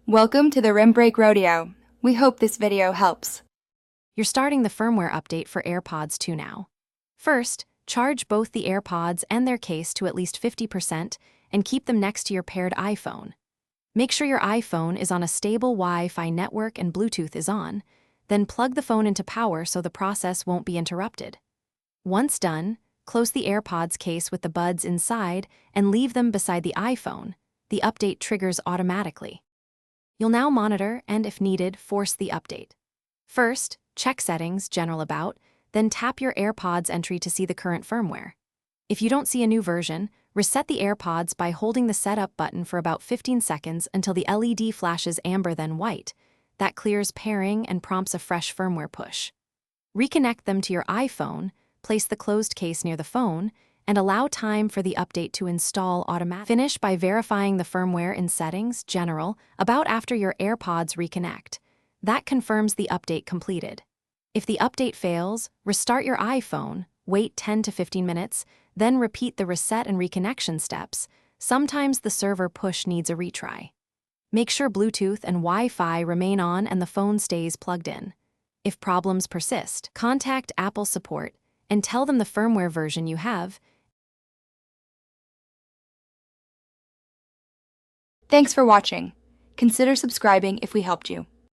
Welcome to the Rim Break Rodeo. We hope this video helps. You're starting the firmware update for AirPods 2 now. First, charge both the AirPods and their case to at least 50% and keep them next to your paired iPhone. Make sure your iPhone is on a stable Wi-Fi network and Bluetooth is on, then plug the phone into power so the process won't be interrupted. Once done, close the AirPods case with the buds inside and leave them beside the iPhone. The update triggers automatically. You'll now monitor and, if needed, force the update. First, check Settings, General About, then tap your AirPods entry to see the current firmware. If you don't see a new version, reset the AirPods by holding the Setup button for about 15 seconds until the LED flashes amber then white. That clears pairing and prompts a fresh firmware push. Reconnect them to your iPhone, place the closed case near the phone, and allow time for the update to install automatically. Finish by verifying the firmware in Settings, General, About after your AirPods reconnect. That confirms the update completed. If the update fails, restart your iPhone, wait 10 to 15 minutes, then repeat the reset and reconnection steps. Sometimes the server push needs a retry. Make sure Bluetooth and Wi-Fi remain on and the phone stays plugged in. If problems persist, contact Apple support and tell them the firmware version you have. Thanks for watching. Consider subscribing if we helped you.